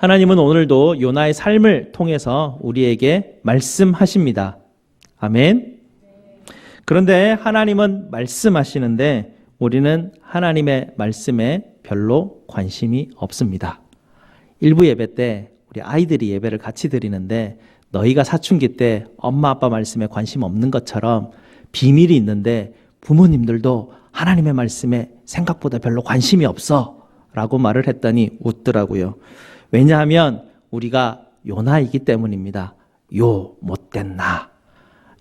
하나님은 오늘도 요나의 삶을 통해서 우리에게 말씀하십니다. 아멘. 그런데 하나님은 말씀하시는데 우리는 하나님의 말씀에 별로 관심이 없습니다. 일부 예배 때 우리 아이들이 예배를 같이 드리는데 너희가 사춘기 때 엄마 아빠 말씀에 관심 없는 것처럼 비밀이 있는데 부모님들도 하나님의 말씀에 생각보다 별로 관심이 없어 라고 말을 했더니 웃더라고요. 왜냐하면 우리가 요나이기 때문입니다. 요 못된 나.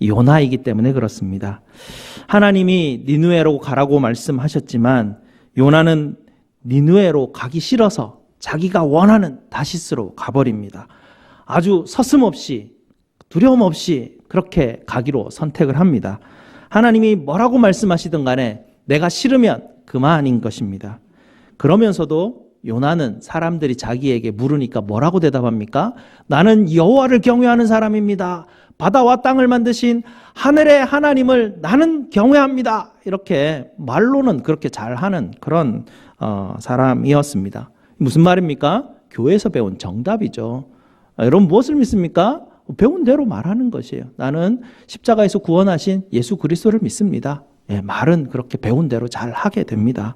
요나이기 때문에 그렇습니다. 하나님이 니느웨로 가라고 말씀하셨지만 요나는 니느웨로 가기 싫어서 자기가 원하는 다시스로 가버립니다. 아주 서슴없이 두려움 없이 그렇게 가기로 선택을 합니다. 하나님이 뭐라고 말씀하시든 간에 내가 싫으면 그만인 것입니다. 그러면서도 요나는 사람들이 자기에게 물으니까 뭐라고 대답합니까? 나는 여호와를 경외하는 사람입니다. 바다와 땅을 만드신 하늘의 하나님을 나는 경외합니다. 이렇게 말로는 그렇게 잘하는 그런 사람이었습니다. 무슨 말입니까? 교회에서 배운 정답이죠. 여러분 무엇을 믿습니까? 배운 대로 말하는 것이에요. 나는 십자가에서 구원하신 예수 그리스도를 믿습니다. 예, 말은 그렇게 배운 대로 잘 하게 됩니다.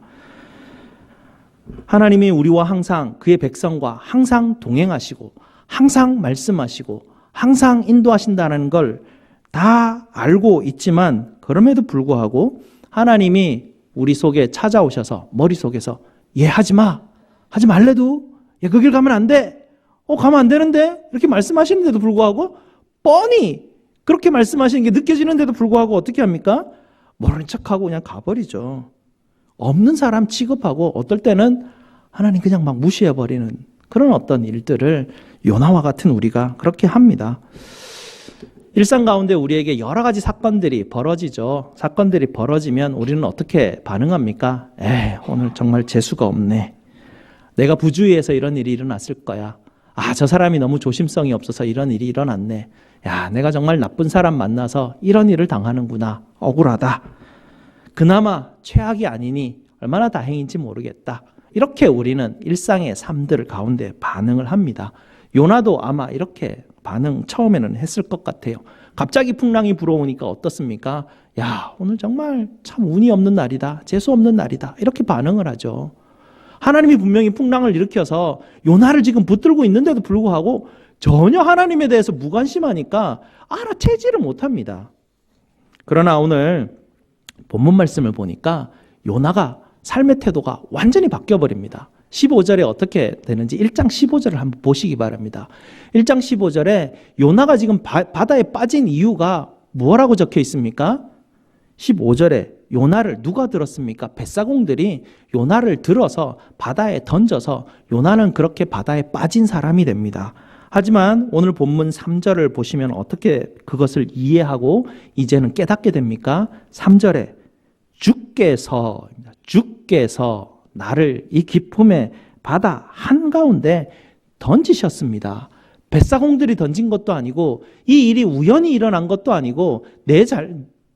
하나님이 우리와 항상 그의 백성과 항상 동행하시고 항상 말씀하시고 항상 인도하신다는 걸 다 알고 있지만 그럼에도 불구하고 하나님이 우리 속에 찾아오셔서 머릿속에서 하지 말래도 그 길 가면 안 돼. 가면 안 되는데 이렇게 말씀하시는데도 불구하고 뻔히 그렇게 말씀하시는 게 느껴지는데도 불구하고 어떻게 합니까? 모르는 척하고 그냥 가버리죠. 없는 사람 취급하고 어떨 때는 하나님 그냥 막 무시해버리는 그런 어떤 일들을 요나와 같은 우리가 그렇게 합니다. 일상 가운데 우리에게 여러 가지 사건들이 벌어지죠. 사건들이 벌어지면 우리는 어떻게 반응합니까? 오늘 정말 재수가 없네. 내가 부주의해서 이런 일이 일어났을 거야. 저 사람이 너무 조심성이 없어서 이런 일이 일어났네. 내가 정말 나쁜 사람 만나서 이런 일을 당하는구나. 억울하다. 그나마 최악이 아니니 얼마나 다행인지 모르겠다. 이렇게 우리는 일상의 삶들 가운데 반응을 합니다. 요나도 아마 이렇게 반응 처음에는 했을 것 같아요. 갑자기 풍랑이 불어오니까 어떻습니까? 오늘 정말 참 운이 없는 날이다. 재수 없는 날이다. 이렇게 반응을 하죠. 하나님이 분명히 풍랑을 일으켜서 요나를 지금 붙들고 있는데도 불구하고 전혀 하나님에 대해서 무관심하니까 알아채지를 못합니다. 그러나 오늘 본문 말씀을 보니까 요나가 삶의 태도가 완전히 바뀌어버립니다. 15절에 어떻게 되는지 1장 15절을 한번 보시기 바랍니다. 1장 15절에 요나가 지금 바다에 빠진 이유가 뭐라고 적혀 있습니까? 15절에 요나를 누가 들었습니까? 뱃사공들이 요나를 들어서 바다에 던져서 요나는 그렇게 바다에 빠진 사람이 됩니다. 하지만 오늘 본문 3절을 보시면 어떻게 그것을 이해하고 이제는 깨닫게 됩니까? 3절에 주께서 나를 이 깊음의 바다 한가운데 던지셨습니다. 뱃사공들이 던진 것도 아니고 이 일이 우연히 일어난 것도 아니고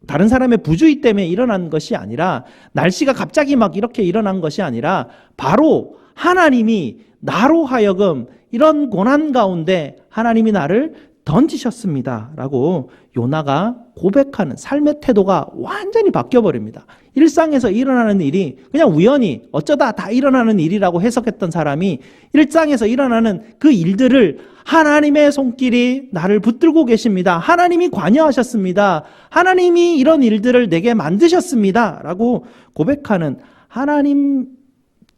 다른 사람의 부주의 때문에 일어난 것이 아니라 날씨가 갑자기 막 이렇게 일어난 것이 아니라 바로 하나님이 나로 하여금 이런 고난 가운데 하나님이 나를 던지셨습니다. 라고 요나가 고백하는 삶의 태도가 완전히 바뀌어버립니다. 일상에서 일어나는 일이 그냥 우연히 어쩌다 다 일어나는 일이라고 해석했던 사람이 일상에서 일어나는 그 일들을 하나님의 손길이 나를 붙들고 계십니다. 하나님이 관여하셨습니다. 하나님이 이런 일들을 내게 만드셨습니다. 라고 고백하는 하나님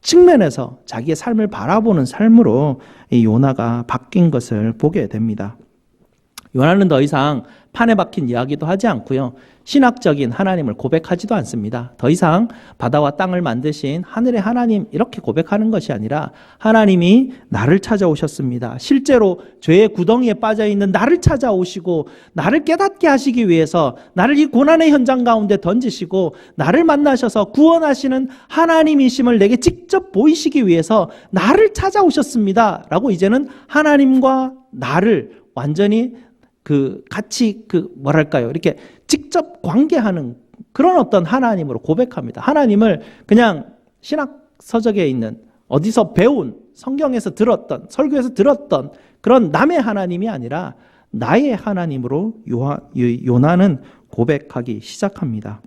측면에서 자기의 삶을 바라보는 삶으로 이 요나가 바뀐 것을 보게 됩니다. 요나는 더 이상 판에 박힌 이야기도 하지 않고요. 신학적인 하나님을 고백하지도 않습니다. 더 이상 바다와 땅을 만드신 하늘의 하나님 이렇게 고백하는 것이 아니라 하나님이 나를 찾아오셨습니다. 실제로 죄의 구덩이에 빠져있는 나를 찾아오시고 나를 깨닫게 하시기 위해서 나를 이 고난의 현장 가운데 던지시고 나를 만나셔서 구원하시는 하나님이심을 내게 직접 보이시기 위해서 나를 찾아오셨습니다. 라고 이제는 하나님과 나를 완전히 같이 이렇게 직접 관계하는 그런 어떤 하나님으로 고백합니다. 하나님을 그냥 신학 서적에 있는 어디서 배운, 성경에서 들었던, 설교에서 들었던 그런 남의 하나님이 아니라 나의 하나님으로 요나는 고백하기 시작합니다.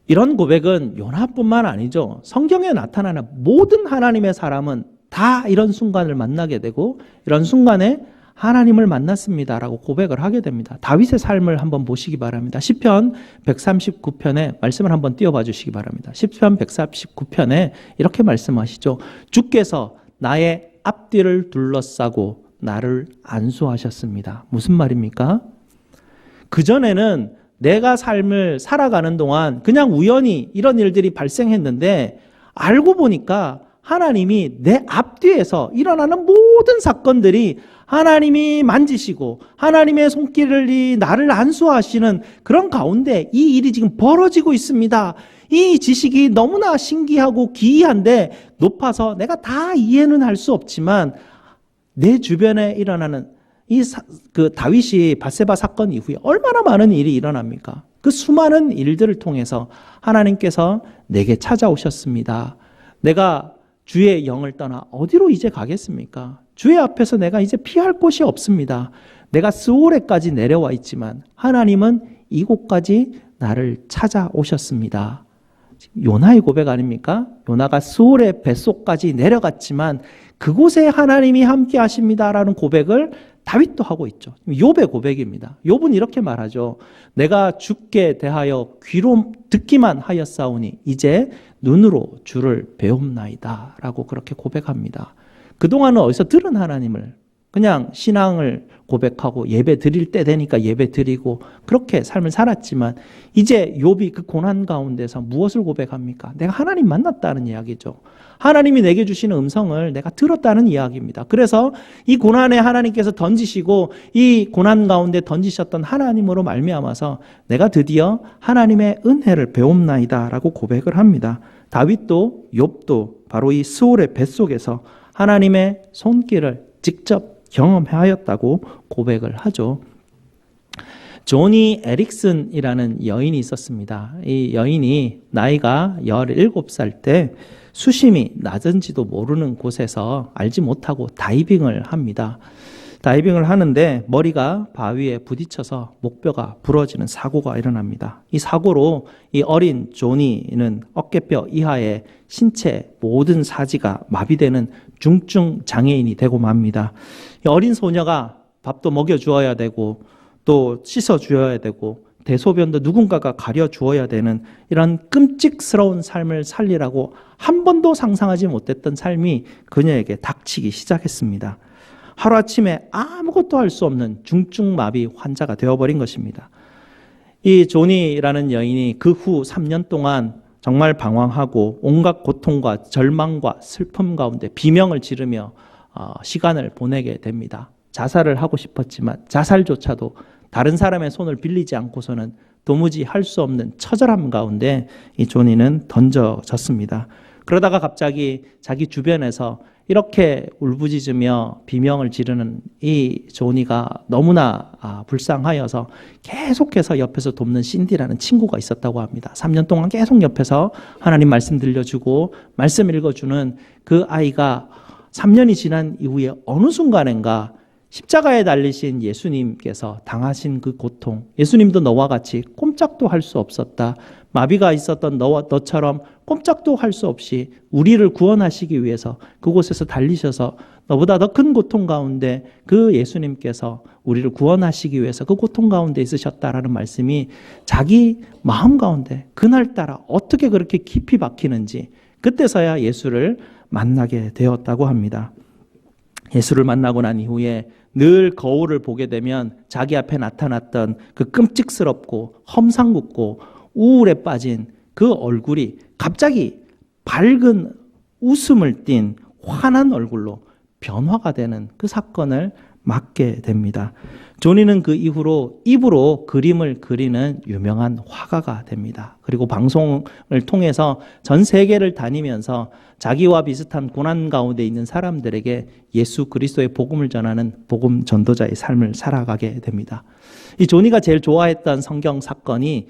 이런 고백은 요나뿐만 아니죠. 성경에 나타나는 모든 하나님의 사람은 다 이런 순간을 만나게 되고 이런 순간에 하나님을 만났습니다라고 고백을 하게 됩니다. 다윗의 삶을 한번 보시기 바랍니다. 시편 139편에 말씀을 한번 띄워봐 주시기 바랍니다. 시편 139편에 이렇게 말씀하시죠. 주께서 나의 앞뒤를 둘러싸고 나를 안수하셨습니다. 무슨 말입니까? 그전에는 내가 삶을 살아가는 동안 그냥 우연히 이런 일들이 발생했는데 알고 보니까 하나님이 내 앞뒤에서 일어나는 모든 사건들이 하나님이 만지시고 하나님의 손길이 나를 안수하시는 그런 가운데 이 일이 지금 벌어지고 있습니다. 이 지식이 너무나 신기하고 기이한데 높아서 내가 다 이해는 할 수 없지만 내 주변에 일어나는 그 다윗이 밧세바 사건 이후에 얼마나 많은 일이 일어납니까? 그 수많은 일들을 통해서 하나님께서 내게 찾아오셨습니다. 내가 주의 영을 떠나 어디로 이제 가겠습니까? 주의 앞에서 내가 이제 피할 곳이 없습니다. 내가 스오레까지 내려와 있지만 하나님은 이곳까지 나를 찾아오셨습니다. 요나의 고백 아닙니까? 요나가 스오레 뱃속까지 내려갔지만 그곳에 하나님이 함께 하십니다라는 고백을 다윗도 하고 있죠. 욥의 고백입니다. 욥은 이렇게 말하죠. 내가 주께 대하여 귀로 듣기만 하였사오니 이제 눈으로 주를 배움나이다 라고 그렇게 고백합니다. 그동안은 어디서 들은 하나님을 그냥 신앙을 고백하고 예배 드릴 때 되니까 예배 드리고 그렇게 삶을 살았지만 이제 욥이 그 고난 가운데서 무엇을 고백합니까? 내가 하나님 만났다는 이야기죠. 하나님이 내게 주시는 음성을 내가 들었다는 이야기입니다. 그래서 이 고난에 하나님께서 던지시고 이 고난 가운데 던지셨던 하나님으로 말미암아서 내가 드디어 하나님의 은혜를 배움나이다 라고 고백을 합니다. 다윗도 욥도 바로 이 스올의 뱃속에서 하나님의 손길을 직접 경험하였다고 고백을 하죠. 조니 에릭슨이라는 여인이 있었습니다. 이 여인이 나이가 17살 때 수심이 낮은지도 모르는 곳에서 알지 못하고 다이빙을 합니다. 다이빙을 하는데 머리가 바위에 부딪혀서 목뼈가 부러지는 사고가 일어납니다. 이 사고로 이 어린 조니는 어깨뼈 이하의 신체 모든 사지가 마비되는 중증 장애인이 되고 맙니다. 이 어린 소녀가 밥도 먹여주어야 되고 또 씻어주어야 되고 대소변도 누군가가 가려주어야 되는 이런 끔찍스러운 삶을 살리라고 한 번도 상상하지 못했던 삶이 그녀에게 닥치기 시작했습니다. 하루아침에 아무것도 할 수 없는 중증마비 환자가 되어버린 것입니다. 이 조니라는 여인이 그 후 3년 동안 정말 방황하고 온갖 고통과 절망과 슬픔 가운데 비명을 지르며 시간을 보내게 됩니다. 자살을 하고 싶었지만 자살조차도 다른 사람의 손을 빌리지 않고서는 도무지 할 수 없는 처절함 가운데 이 조니는 던져졌습니다. 그러다가 갑자기 자기 주변에서 이렇게 울부짖으며 비명을 지르는 이 조니가 너무나 불쌍하여서 계속해서 옆에서 돕는 신디라는 친구가 있었다고 합니다. 3년 동안 계속 옆에서 하나님 말씀 들려주고 말씀 읽어주는 그 아이가 3년이 지난 이후에 어느 순간인가 십자가에 달리신 예수님께서 당하신 그 고통, 예수님도 너와 같이 꼼짝도 할 수 없었다. 마비가 있었던 너처럼 꼼짝도 할 수 없이 우리를 구원하시기 위해서 그곳에서 달리셔서 너보다 더 큰 고통 가운데 그 예수님께서 우리를 구원하시기 위해서 그 고통 가운데 있으셨다라는 말씀이 자기 마음 가운데 그날따라 어떻게 그렇게 깊이 박히는지 그때서야 예수를 만나게 되었다고 합니다. 예수를 만나고 난 이후에 늘 거울을 보게 되면 자기 앞에 나타났던 그 끔찍스럽고 험상궂고 우울에 빠진 그 얼굴이 갑자기 밝은 웃음을 띤 환한 얼굴로 변화가 되는 그 사건을 맞게 됩니다. 조니는 그 이후로 입으로 그림을 그리는 유명한 화가가 됩니다. 그리고 방송을 통해서 전 세계를 다니면서 자기와 비슷한 고난 가운데 있는 사람들에게 예수 그리스도의 복음을 전하는 복음 전도자의 삶을 살아가게 됩니다. 이 조니가 제일 좋아했던 성경 사건이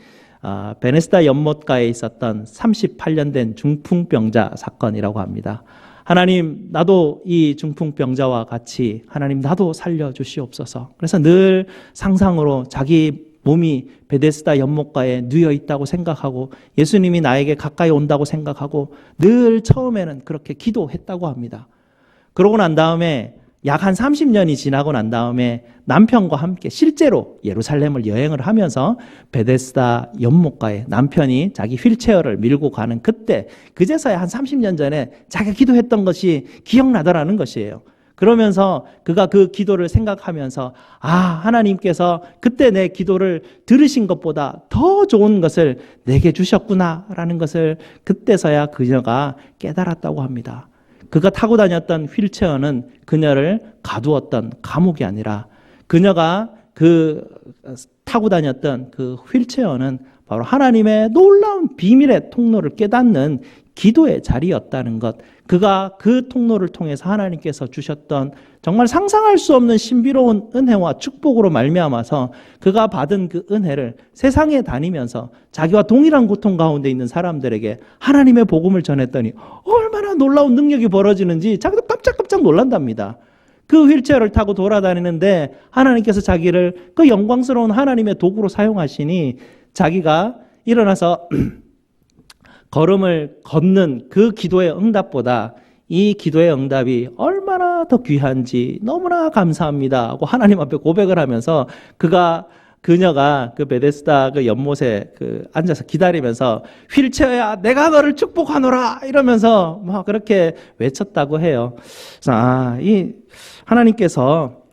베네스다 연못가에 있었던 38년 된 중풍병자 사건이라고 합니다. 하나님, 나도 이 중풍병자와 같이 하나님 나도 살려주시옵소서. 그래서 늘 상상으로 자기 몸이 베데스다 연못가에 누워 있다고 생각하고 예수님이 나에게 가까이 온다고 생각하고 늘 처음에는 그렇게 기도했다고 합니다. 그러고 난 다음에 약 한 30년이 지나고 난 다음에 남편과 함께 실제로 예루살렘을 여행을 하면서 베데스다 연못가에 남편이 자기 휠체어를 밀고 가는 그때, 그제서야 한 30년 전에 자기가 기도했던 것이 기억나더라는 것이에요. 그러면서 그가 그 기도를 생각하면서 하나님께서 그때 내 기도를 들으신 것보다 더 좋은 것을 내게 주셨구나라는 것을 그때서야 그녀가 깨달았다고 합니다. 그가 타고 다녔던 휠체어는 그녀를 가두었던 감옥이 아니라 그녀가 타고 다녔던 그 휠체어는 바로 하나님의 놀라운 비밀의 통로를 깨닫는 기도의 자리였다는 것, 그가 그 통로를 통해서 하나님께서 주셨던 정말 상상할 수 없는 신비로운 은혜와 축복으로 말미암아서 그가 받은 그 은혜를 세상에 다니면서 자기와 동일한 고통 가운데 있는 사람들에게 하나님의 복음을 전했더니 얼마나 놀라운 능력이 벌어지는지 자기도 깜짝깜짝 놀란답니다. 그 휠체어를 타고 돌아다니는데 하나님께서 자기를 그 영광스러운 하나님의 도구로 사용하시니 자기가 일어나서 걸음을 걷는 그 기도의 응답보다 이 기도의 응답이 얼마나 더 귀한지 너무나 감사합니다 하고 하나님 앞에 고백을 하면서 그녀가 그 베데스다 그 연못에 앉아서 기다리면서 휠체어야 내가 너를 축복하노라 이러면서 막 그렇게 외쳤다고 해요. 그래서 이 하나님께서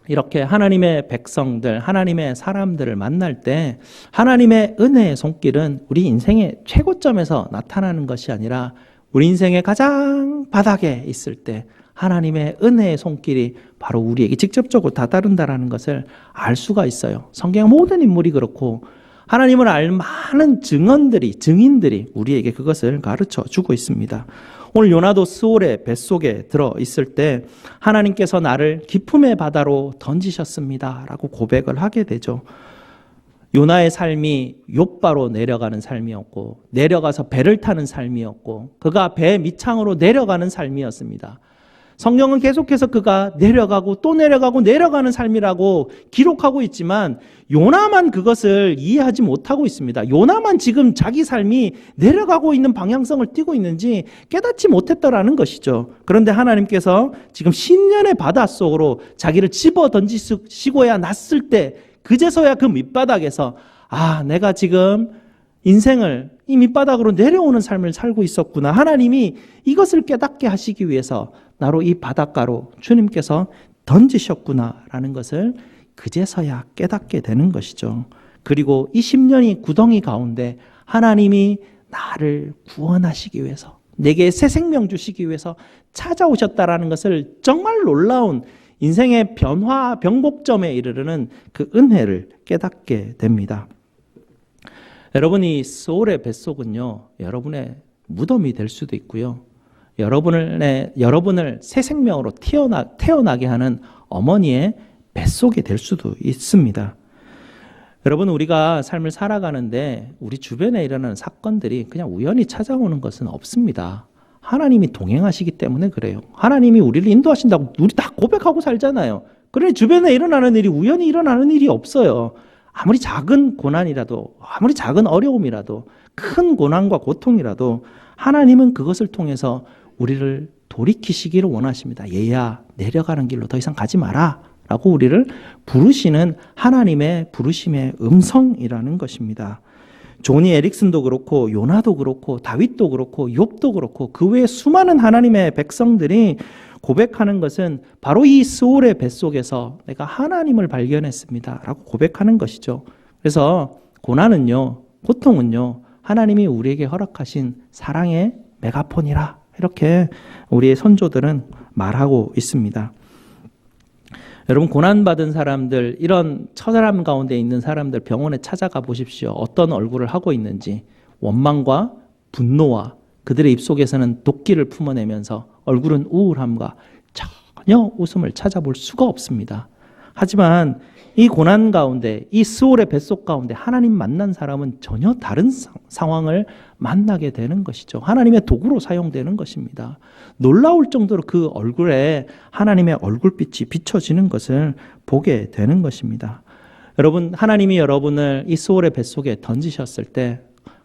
이렇게 하나님의 백성들, 하나님의 사람들을 만날 때 하나님의 은혜의 손길은 우리 인생의 최고점에서 나타나는 것이 아니라 우리 인생의 가장 바닥에 있을 때 하나님의 은혜의 손길이 바로 우리에게 직접적으로 다다른다는 것을 알 수가 있어요. 성경의 모든 인물이 그렇고 하나님을 알 많은 증인들이 우리에게 그것을 가르쳐 주고 있습니다. 오늘 요나도 스올의 뱃속에 들어 있을 때 하나님께서 나를 기품의 바다로 던지셨습니다 라고 고백을 하게 되죠. 요나의 삶이 욥바로 내려가는 삶이었고 내려가서 배를 타는 삶이었고 그가 배 밑창으로 내려가는 삶이었습니다. 성경은 계속해서 그가 내려가고 또 내려가고 내려가는 삶이라고 기록하고 있지만 요나만 그것을 이해하지 못하고 있습니다. 요나만 지금 자기 삶이 내려가고 있는 방향성을 띠고 있는지 깨닫지 못했다라는 것이죠. 그런데 하나님께서 지금 신년의 바닷속으로 자기를 집어 던지시고야 났을 때 그제서야 그 밑바닥에서 내가 지금 인생을 이 밑바닥으로 내려오는 삶을 살고 있었구나. 하나님이 이것을 깨닫게 하시기 위해서 나로 이 바닷가로 주님께서 던지셨구나라는 것을 그제서야 깨닫게 되는 것이죠. 그리고 이 10년이 구덩이 가운데 하나님이 나를 구원하시기 위해서 내게 새 생명 주시기 위해서 찾아오셨다라는 것을 정말 놀라운 인생의 변곡점에 이르르는 그 은혜를 깨닫게 됩니다. 여러분이 소울의 뱃속은요, 여러분의 무덤이 될 수도 있고요. 여러분을 새 생명으로 태어나게 하는 어머니의 뱃속이 될 수도 있습니다. 여러분, 우리가 삶을 살아가는데 우리 주변에 일어나는 사건들이 그냥 우연히 찾아오는 것은 없습니다. 하나님이 동행하시기 때문에 그래요. 하나님이 우리를 인도하신다고 우리 다 고백하고 살잖아요. 그러니 주변에 일어나는 일이 우연히 일어나는 일이 없어요. 아무리 작은 고난이라도, 아무리 작은 어려움이라도, 큰 고난과 고통이라도 하나님은 그것을 통해서 우리를 돌이키시기를 원하십니다. 얘야, 내려가는 길로 더 이상 가지 마라 라고 우리를 부르시는 하나님의 부르심의 음성이라는 것입니다. 조니 에릭슨도 그렇고 요나도 그렇고 다윗도 그렇고 욥도 그렇고 그 외에 수많은 하나님의 백성들이 고백하는 것은 바로 이 스올의 뱃속에서 내가 하나님을 발견했습니다 라고 고백하는 것이죠. 그래서 고난은요, 고통은요, 하나님이 우리에게 허락하신 사랑의 메가폰이라 이렇게 우리의 선조들은 말하고 있습니다. 여러분, 고난받은 사람들, 이런 처사람 가운데 있는 사람들 병원에 찾아가 보십시오. 어떤 얼굴을 하고 있는지. 원망과 분노와 그들의 입속에서는 도끼를 품어내면서 얼굴은 우울함과 전혀 웃음을 찾아볼 수가 없습니다. 하지만 이 고난 가운데, 이 스올의 뱃속 가운데 하나님 만난 사람은 전혀 다른 상황을 만나게 되는 것이죠. 하나님의 도구로 사용되는 것입니다. 놀라울 정도로 그 얼굴에 하나님의 얼굴빛이 비춰지는 것을 보게 되는 것입니다. 여러분, 하나님이 여러분을 이 스올의 뱃속에 던지셨을 때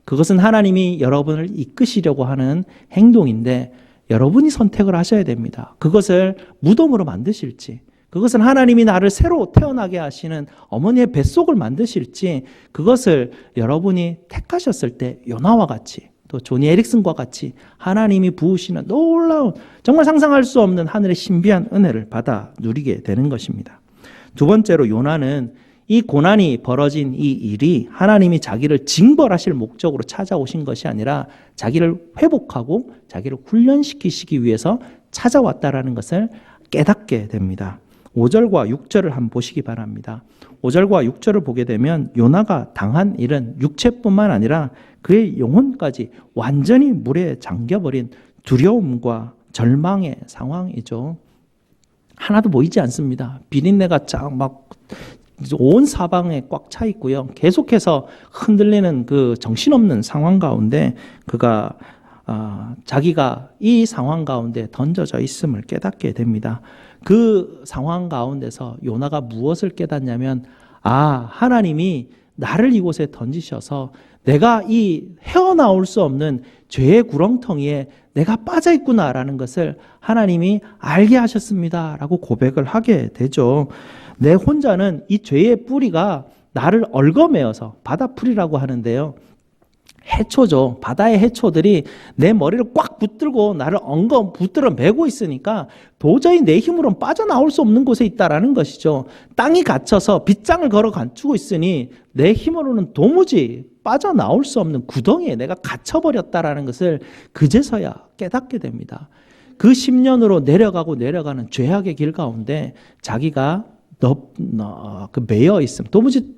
그것은 하나님이 여러분을 이끄시려고 하는 행동인데 여러분이 선택을 하셔야 됩니다. 그것을 무덤으로 만드실지, 그것은 하나님이 나를 새로 태어나게 하시는 어머니의 뱃속을 만드실지, 그것을 여러분이 택하셨을 때 요나와 같이, 또 조니 에릭슨과 같이 하나님이 부으시는 놀라운, 정말 상상할 수 없는 하늘의 신비한 은혜를 받아 누리게 되는 것입니다. 두 번째로, 요나는 이 고난이 벌어진 이 일이 하나님이 자기를 징벌하실 목적으로 찾아오신 것이 아니라 자기를 회복하고 자기를 훈련시키시기 위해서 찾아왔다라는 것을 깨닫게 됩니다. 5절과 6절을 한번 보시기 바랍니다. 5절과 6절을 보게 되면 요나가 당한 일은 육체뿐만 아니라 그의 영혼까지 완전히 물에 잠겨버린 두려움과 절망의 상황이죠. 하나도 보이지 않습니다. 비린내가 막 온 사방에 꽉 차 있고요. 계속해서 흔들리는 그 정신없는 상황 가운데 그가 자기가 이 상황 가운데 던져져 있음을 깨닫게 됩니다. 그 상황 가운데서 요나가 무엇을 깨닫냐면, 하나님이 나를 이곳에 던지셔서 내가 이 헤어나올 수 없는 죄의 구렁텅이에 내가 빠져 있구나라는 것을 하나님이 알게 하셨습니다 라고 고백을 하게 되죠. 내 혼자는 이 죄의 뿌리가 나를 얽어매어서, 바다풀이라고 하는데요, 해초죠. 바다의 해초들이 내 머리를 꽉 붙들고 나를 붙들어 매고 있으니까 도저히 내 힘으로는 빠져나올 수 없는 곳에 있다라는 것이죠. 땅이 갇혀서 빗장을 걸어 감추고 있으니 내 힘으로는 도무지 빠져나올 수 없는 구덩이에 내가 갇혀버렸다라는 것을 그제서야 깨닫게 됩니다. 그 10년으로 내려가는 죄악의 길 가운데 자기가 매여 있음, 도무지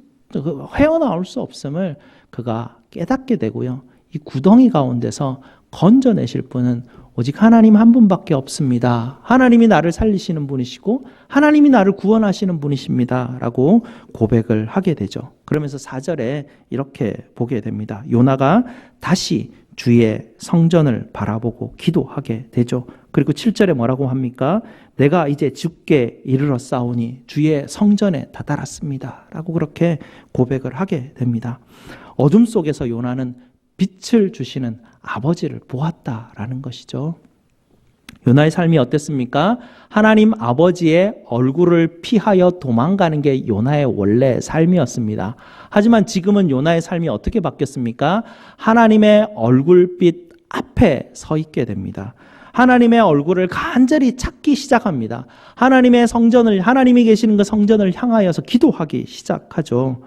헤어나올 수 없음을 그가 깨닫게 되고요. 이 구덩이 가운데서 건져내실 분은 오직 하나님 한 분밖에 없습니다. 하나님이 나를 살리시는 분이시고 하나님이 나를 구원하시는 분이십니다 라고 고백을 하게 되죠. 그러면서 4절에 이렇게 보게 됩니다. 요나가 다시 주의 성전을 바라보고 기도하게 되죠. 그리고 7절에 뭐라고 합니까? 내가 이제 죽게 이르렀사오니 주의 성전에 다다랐습니다 라고 그렇게 고백을 하게 됩니다. 어둠 속에서 요나는 빛을 주시는 아버지를 보았다라는 것이죠. 요나의 삶이 어땠습니까? 하나님 아버지의 얼굴을 피하여 도망가는 게 요나의 원래 삶이었습니다. 하지만 지금은 요나의 삶이 어떻게 바뀌었습니까? 하나님의 얼굴빛 앞에 서 있게 됩니다. 하나님의 얼굴을 간절히 찾기 시작합니다. 하나님의 성전을, 하나님이 계시는 그 성전을 향하여서 기도하기 시작하죠.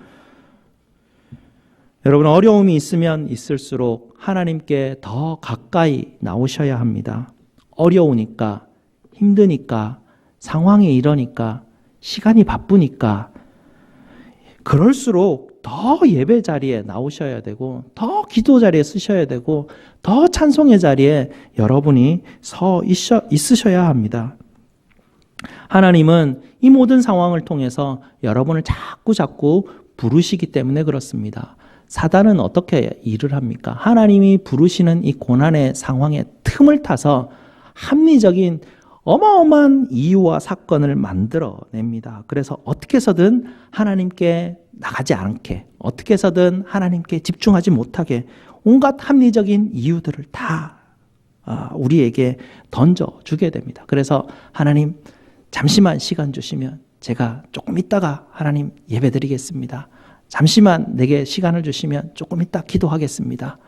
여러분, 어려움이 있으면 있을수록 하나님께 더 가까이 나오셔야 합니다. 어려우니까, 힘드니까, 상황이 이러니까, 시간이 바쁘니까, 그럴수록 더 예배 자리에 나오셔야 되고, 더 기도 자리에 쓰셔야 되고, 더 찬송의 자리에 여러분이 서 있으셔야 합니다. 하나님은 이 모든 상황을 통해서 여러분을 자꾸 부르시기 때문에 그렇습니다. 사단은 어떻게 일을 합니까? 하나님이 부르시는 이 고난의 상황에 틈을 타서 합리적인 어마어마한 이유와 사건을 만들어냅니다. 그래서 어떻게 해서든 하나님께 나가지 않게, 어떻게 해서든 하나님께 집중하지 못하게 온갖 합리적인 이유들을 다 우리에게 던져주게 됩니다. 그래서 하나님, 잠시만 시간 주시면 제가 조금 있다가 하나님 예배드리겠습니다. 잠시만 내게 시간을 주시면 조금 있다 기도하겠습니다.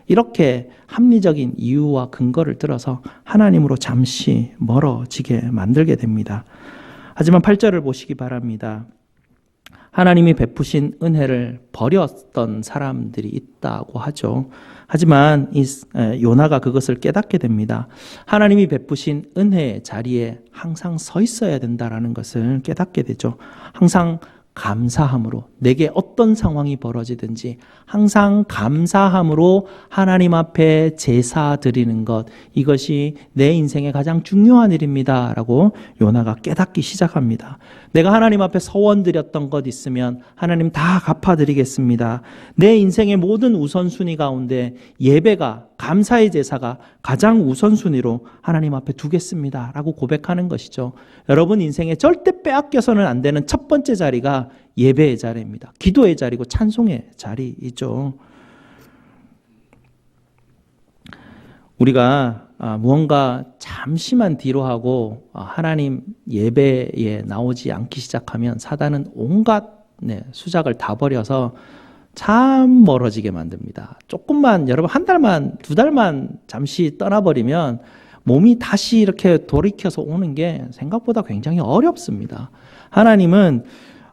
이렇게 합리적인 이유와 근거를 들어서 하나님으로 잠시 멀어지게 만들게 됩니다. 하지만 8절을 보시기 바랍니다. 하나님이 베푸신 은혜를 버렸던 사람들이 있다고 하죠. 하지만 이 요나가 그것을 깨닫게 됩니다. 하나님이 베푸신 은혜의 자리에 항상 서 있어야 된다라는 것을 깨닫게 되죠. 항상 감사함으로, 내게 어떤 상황이 벌어지든지 항상 감사함으로 하나님 앞에 제사 드리는 것, 이것이 내 인생의 가장 중요한 일입니다 라고 요나가 깨닫기 시작합니다. 내가 하나님 앞에 서원 드렸던 것 있으면 하나님 다 갚아드리겠습니다. 내 인생의 모든 우선순위 가운데 예배가, 감사의 제사가 가장 우선순위로 하나님 앞에 두겠습니다 라고 고백하는 것이죠. 여러분 인생에 절대 빼앗겨서는 안 되는 첫 번째 자리가 예배의 자리입니다. 기도의 자리고 찬송의 자리이죠. 우리가 무언가 잠시만 뒤로 하고 하나님 예배에 나오지 않기 시작하면 사단은 온갖 수작을 다 벌여서 참 멀어지게 만듭니다. 조금만, 여러분 한 달만, 두 달만 잠시 떠나버리면 몸이 다시 이렇게 돌이켜서 오는 게 생각보다 굉장히 어렵습니다. 하나님은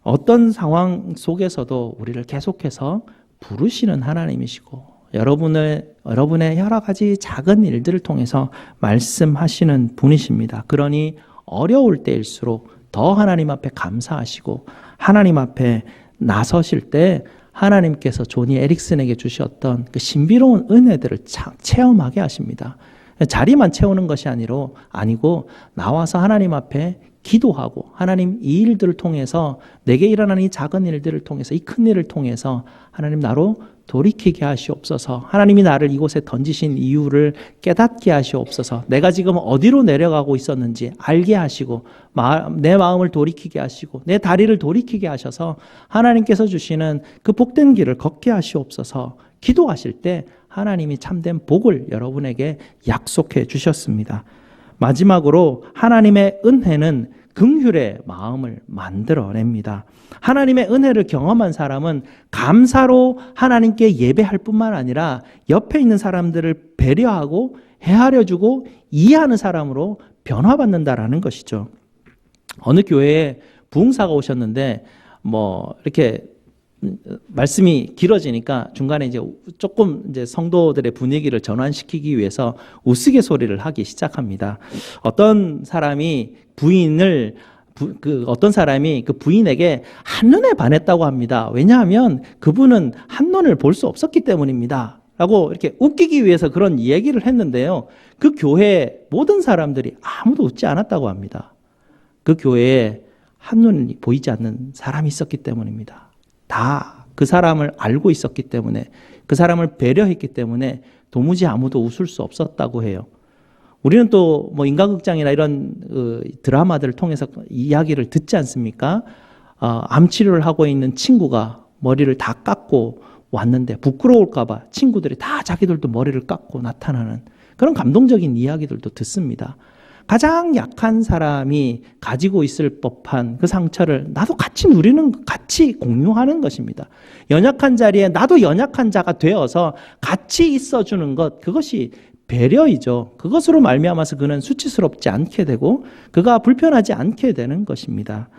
어떤 상황 속에서도 우리를 계속해서 부르시는 하나님이시고 여러분의 여러 가지 작은 일들을 통해서 말씀하시는 분이십니다. 그러니 어려울 때일수록 더 하나님 앞에 감사하시고 하나님 앞에 나서실 때 하나님께서 조니 에릭슨에게 주셨던 그 신비로운 은혜들을 체험하게 하십니다. 자리만 채우는 것이 아니고 나와서 하나님 앞에 기도하고 하나님 이 일들을 통해서 내게 일어나는 이 작은 일들을 통해서 이 큰 일을 통해서 하나님 나로 돌이키게 하시옵소서. 하나님이 나를 이곳에 던지신 이유를 깨닫게 하시옵소서. 내가 지금 어디로 내려가고 있었는지 알게 하시고 내 마음을 돌이키게 하시고 내 다리를 돌이키게 하셔서 하나님께서 주시는 그 복된 길을 걷게 하시옵소서. 기도하실 때 하나님이 참된 복을 여러분에게 약속해 주셨습니다. 마지막으로 하나님의 은혜는 긍휼의 마음을 만들어냅니다. 하나님의 은혜를 경험한 사람은 감사로 하나님께 예배할 뿐만 아니라 옆에 있는 사람들을 배려하고 헤아려주고 이해하는 사람으로 변화받는다라는 것이죠. 어느 교회에 부흥사가 오셨는데 이렇게 말씀이 길어지니까 중간에 조금 성도들의 분위기를 전환시키기 위해서 우스갯소리를 하기 시작합니다. 어떤 사람이 그 부인에게 한눈에 반했다고 합니다. 왜냐하면 그분은 한눈을 볼 수 없었기 때문입니다. 라고 이렇게 웃기기 위해서 그런 얘기를 했는데요. 그 교회 모든 사람들이 아무도 웃지 않았다고 합니다. 그 교회에 한눈이 보이지 않는 사람이 있었기 때문입니다. 다 그 사람을 알고 있었기 때문에, 그 사람을 배려했기 때문에 도무지 아무도 웃을 수 없었다고 해요. 우리는 또 인간극장이나 이런 드라마들을 통해서 이야기를 듣지 않습니까? 암 치료를 하고 있는 친구가 머리를 다 깎고 왔는데 부끄러울까봐 친구들이 다 자기들도 머리를 깎고 나타나는 그런 감동적인 이야기들도 듣습니다. 가장 약한 사람이 가지고 있을 법한 그 상처를 나도 같이 누리는, 같이 공유하는 것입니다. 연약한 자리에 나도 연약한 자가 되어서 같이 있어주는 것, 그것이 배려이죠. 그것으로 말미암아서 그는 수치스럽지 않게 되고 그가 불편하지 않게 되는 것입니다.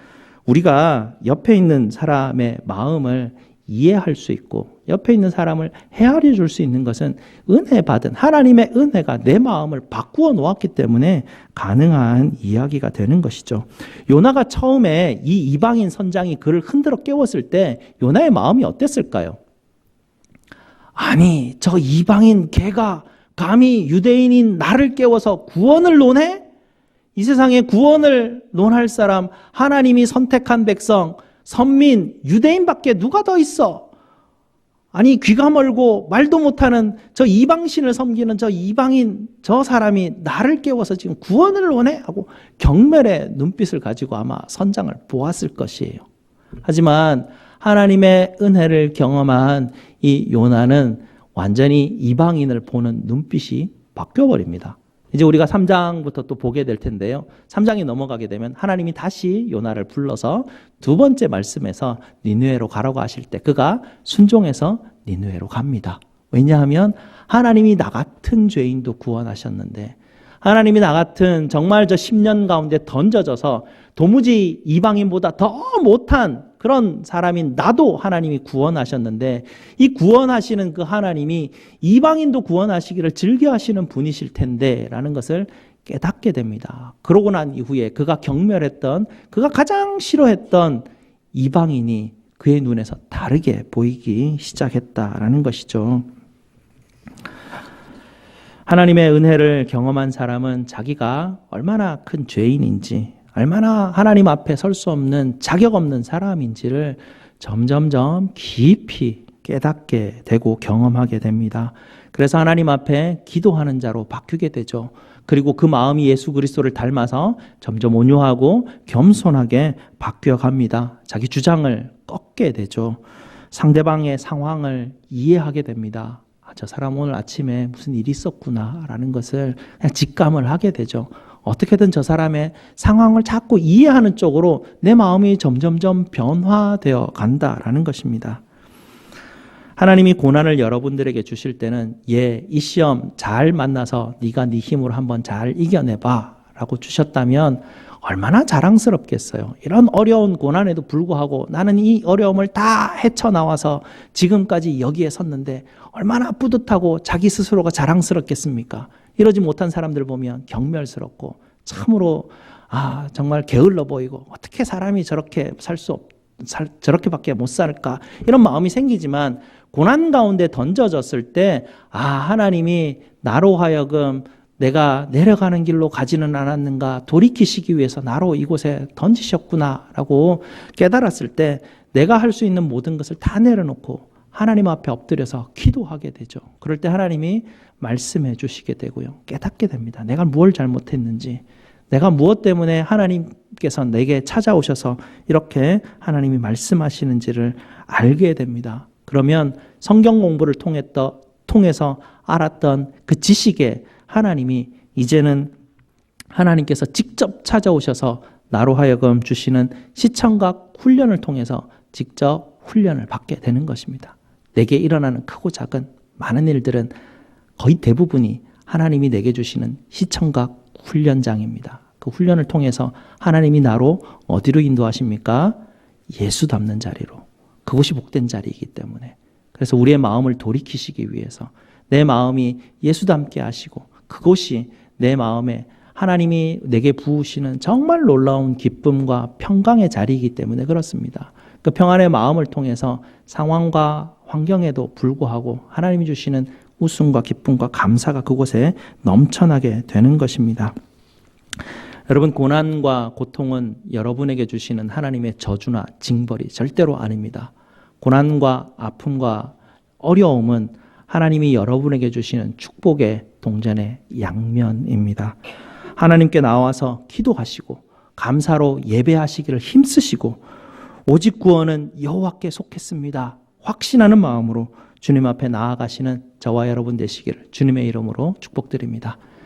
우리가 옆에 있는 사람의 마음을 이해할 수 있고 옆에 있는 사람을 헤아려 줄 수 있는 것은 은혜 받은 하나님의 은혜가 내 마음을 바꾸어 놓았기 때문에 가능한 이야기가 되는 것이죠. 요나가 처음에 이 이방인 선장이 그를 흔들어 깨웠을 때 요나의 마음이 어땠을까요? 아니, 저 이방인 걔가 감히 유대인인 나를 깨워서 구원을 논해? 이 세상에 구원을 논할 사람, 하나님이 선택한 백성, 선민, 유대인밖에 누가 더 있어? 아니, 귀가 멀고 말도 못하는 저 이방신을 섬기는 저 이방인, 저 사람이 나를 깨워서 지금 구원을 원해? 하고 경멸의 눈빛을 가지고 아마 선장을 보았을 것이에요. 하지만 하나님의 은혜를 경험한 이 요나는 완전히 이방인을 보는 눈빛이 바뀌어버립니다. 이제 우리가 3장부터 또 보게 될 텐데요. 3장이 넘어가게 되면 하나님이 다시 요나를 불러서 두 번째 말씀에서 니느웨로 가라고 하실 때 그가 순종해서 니느웨로 갑니다. 왜냐하면 하나님이 나 같은 죄인도 구원하셨는데 하나님이 나 같은 정말 저 10년 가운데 던져져서 도무지 이방인보다 더 못한 그런 사람인 나도 하나님이 구원하셨는데 이 구원하시는 그 하나님이 이방인도 구원하시기를 즐겨하시는 분이실 텐데 라는 것을 깨닫게 됩니다. 그러고 난 이후에 그가 경멸했던, 그가 가장 싫어했던 이방인이 그의 눈에서 다르게 보이기 시작했다라는 것이죠. 하나님의 은혜를 경험한 사람은 자기가 얼마나 큰 죄인인지, 얼마나 하나님 앞에 설 수 없는 자격 없는 사람인지를 점점점 깊이 깨닫게 되고 경험하게 됩니다. 그래서 하나님 앞에 기도하는 자로 바뀌게 되죠. 그리고 그 마음이 예수 그리스도를 닮아서 점점 온유하고 겸손하게 바뀌어 갑니다. 자기 주장을 꺾게 되죠. 상대방의 상황을 이해하게 됩니다. 저 사람 오늘 아침에 무슨 일이 있었구나 라는 것을 그냥 직감을 하게 되죠. 어떻게든 저 사람의 상황을 자꾸 이해하는 쪽으로 내 마음이 점점점 변화되어 간다라는 것입니다. 하나님이 고난을 여러분들에게 주실 때는 이 시험 잘 만나서 네가 네 힘으로 한번 잘 이겨내봐 라고 주셨다면 얼마나 자랑스럽겠어요. 이런 어려운 고난에도 불구하고 나는 이 어려움을 다 헤쳐나와서 지금까지 여기에 섰는데 얼마나 뿌듯하고 자기 스스로가 자랑스럽겠습니까? 이러지 못한 사람들 보면 경멸스럽고 참으로 정말 게을러 보이고 어떻게 사람이 저렇게 저렇게밖에 못 살까 이런 마음이 생기지만 고난 가운데 던져졌을 때 하나님이 나로 하여금 내가 내려가는 길로 가지는 않았는가 돌이키시기 위해서 나로 이곳에 던지셨구나라고 깨달았을 때 내가 할 수 있는 모든 것을 다 내려놓고 하나님 앞에 엎드려서 기도하게 되죠. 그럴 때 하나님이 말씀해 주시게 되고요. 깨닫게 됩니다. 내가 뭘 잘못했는지, 내가 무엇 때문에 하나님께서 내게 찾아오셔서 이렇게 하나님이 말씀하시는지를 알게 됩니다. 그러면 성경 공부를 통해서 알았던 그 지식에 하나님이 이제는 하나님께서 직접 찾아오셔서 나로 하여금 주시는 시청각 훈련을 통해서 직접 훈련을 받게 되는 것입니다. 내게 일어나는 크고 작은 많은 일들은 거의 대부분이 하나님이 내게 주시는 시청각 훈련장입니다. 그 훈련을 통해서 하나님이 나로 어디로 인도하십니까? 예수 닮는 자리로. 그곳이 복된 자리이기 때문에. 그래서 우리의 마음을 돌이키시기 위해서 내 마음이 예수 닮게 하시고 그곳이 내 마음에 하나님이 내게 부으시는 정말 놀라운 기쁨과 평강의 자리이기 때문에 그렇습니다. 그 평안의 마음을 통해서 상황과 환경에도 불구하고 하나님이 주시는 웃음과 기쁨과 감사가 그곳에 넘쳐나게 되는 것입니다. 여러분, 고난과 고통은 여러분에게 주시는 하나님의 저주나 징벌이 절대로 아닙니다. 고난과 아픔과 어려움은 하나님이 여러분에게 주시는 축복의 동전의 양면입니다. 하나님께 나와서 기도하시고 감사로 예배하시기를 힘쓰시고 오직 구원은 여호와께 속했습니다. 확신하는 마음으로 주님 앞에 나아가시는 저와 여러분 되시기를 주님의 이름으로 축복드립니다.